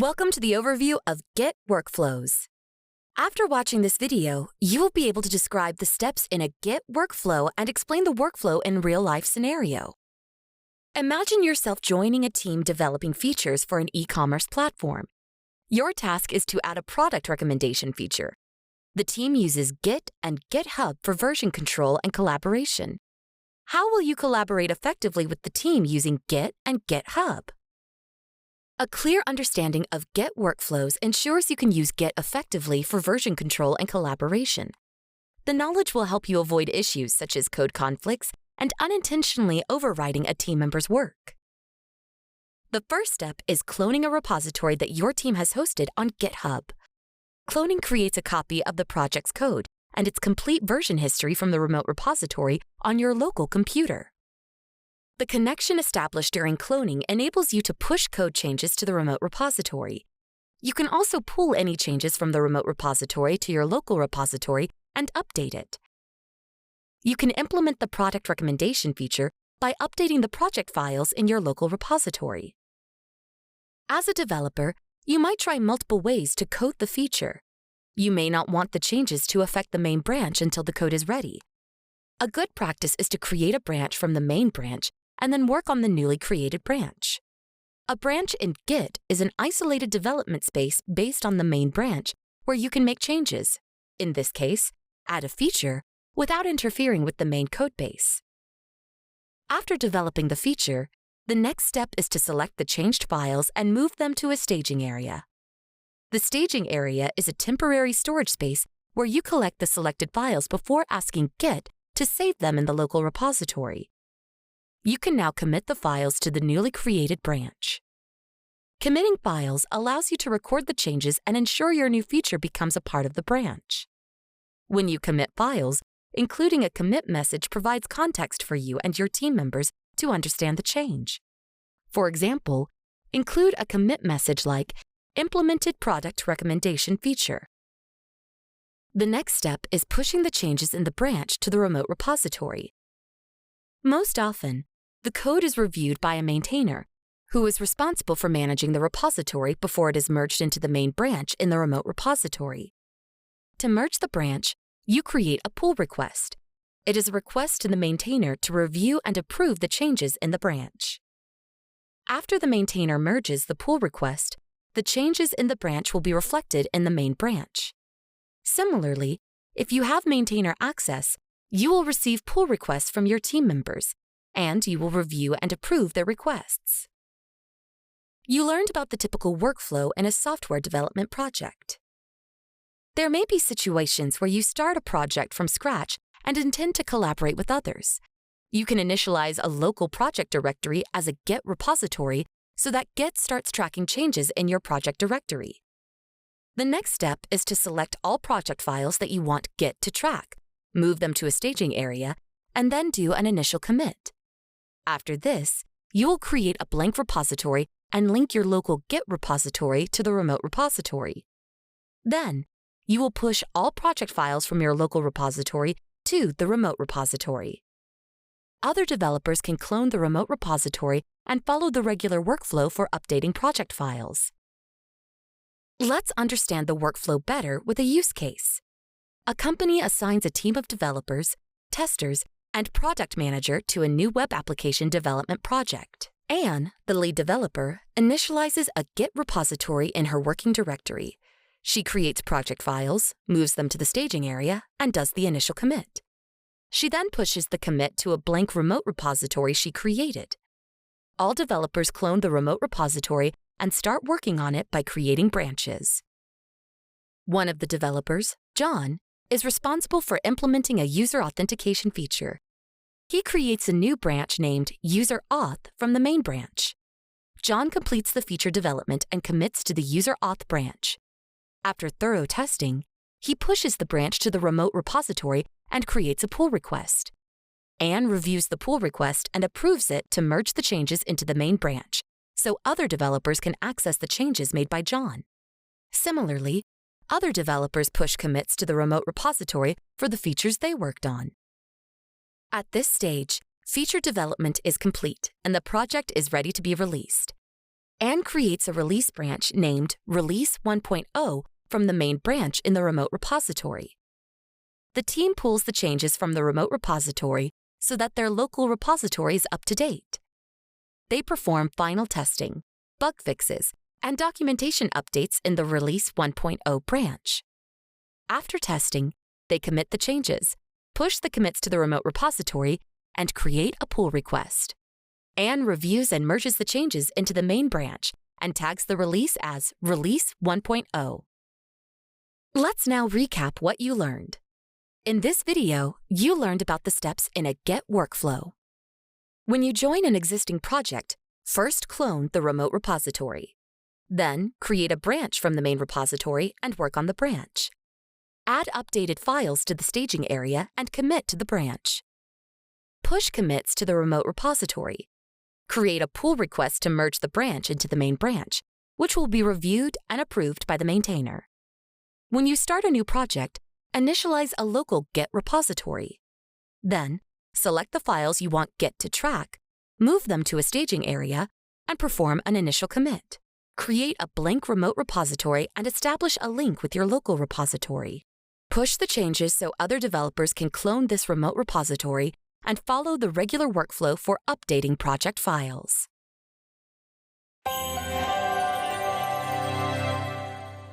Welcome to the overview of Git Workflows. After watching this video, you will be able to describe the steps in a Git workflow and explain the workflow in a real-life scenario. Imagine yourself joining a team developing features for an e-commerce platform. Your task is to add a product recommendation feature. The team uses Git and GitHub for version control and collaboration. How will you collaborate effectively with the team using Git and GitHub? A clear understanding of Git workflows ensures you can use Git effectively for version control and collaboration. The knowledge will help you avoid issues such as code conflicts and unintentionally overwriting a team member's work. The first step is cloning a repository that your team has hosted on GitHub. Cloning creates a copy of the project's code and its complete version history from the remote repository on your local computer. The connection established during cloning enables you to push code changes to the remote repository. You can also pull any changes from the remote repository to your local repository and update it. You can implement the product recommendation feature by updating the project files in your local repository. As a developer, you might try multiple ways to code the feature. You may not want the changes to affect the main branch until the code is ready. A good practice is to create a branch from the main branch and then work on the newly created branch. A branch in Git is an isolated development space based on the main branch where you can make changes, in this case, add a feature, without interfering with the main codebase. After developing the feature, the next step is to select the changed files and move them to a staging area. The staging area is a temporary storage space where you collect the selected files before asking Git to save them in the local repository. You can now commit the files to the newly created branch. Committing files allows you to record the changes and ensure your new feature becomes a part of the branch. When you commit files, including a commit message provides context for you and your team members to understand the change. For example, include a commit message like implemented product recommendation feature. The next step is pushing the changes in the branch to the remote repository. Most often, the code is reviewed by a maintainer, who is responsible for managing the repository before it is merged into the main branch in the remote repository. To merge the branch, you create a pull request. It is a request to the maintainer to review and approve the changes in the branch. After the maintainer merges the pull request, the changes in the branch will be reflected in the main branch. Similarly, if you have maintainer access, you will receive pull requests from your team members, and you will review and approve their requests. You learned about the typical workflow in a software development project. There may be situations where you start a project from scratch and intend to collaborate with others. You can initialize a local project directory as a Git repository so that Git starts tracking changes in your project directory. The next step is to select all project files that you want Git to track, move them to a staging area, and then do an initial commit. After this, you will create a blank repository and link your local Git repository to the remote repository. Then, you will push all project files from your local repository to the remote repository. Other developers can clone the remote repository and follow the regular workflow for updating project files. Let's understand the workflow better with a use case. A company assigns a team of developers, testers, and product manager to a new web application development project. Anne, the lead developer, initializes a Git repository in her working directory. She creates project files, moves them to the staging area, and does the initial commit. She then pushes the commit to a blank remote repository she created. All developers clone the remote repository and start working on it by creating branches. One of the developers, John, is responsible for implementing a user authentication feature. He creates a new branch named User Auth from the main branch. John completes the feature development and commits to the User Auth branch. After thorough testing, he pushes the branch to the remote repository and creates a pull request. Anne reviews the pull request and approves it to merge the changes into the main branch, so other developers can access the changes made by John. Similarly, other developers push commits to the remote repository for the features they worked on. At this stage, feature development is complete and the project is ready to be released. and creates a release branch named Release 1.0 from the main branch in the remote repository. The team pulls the changes from the remote repository so that their local repository is up to date. They perform final testing, bug fixes, and documentation updates in the Release 1.0 branch. After testing, they commit the changes, push the commits to the remote repository, and create a pull request. Anne reviews and merges the changes into the main branch and tags the release as Release 1.0. Let's now recap what you learned. In this video, you learned about the steps in a Git workflow. When you join an existing project, first clone the remote repository. Then, create a branch from the main repository and work on the branch. Add updated files to the staging area and commit to the branch. Push commits to the remote repository. Create a pull request to merge the branch into the main branch, which will be reviewed and approved by the maintainer. When you start a new project, initialize a local Git repository. Then, select the files you want Git to track, move them to a staging area, and perform an initial commit. Create a blank remote repository and establish a link with your local repository. Push the changes so other developers can clone this remote repository and follow the regular workflow for updating project files.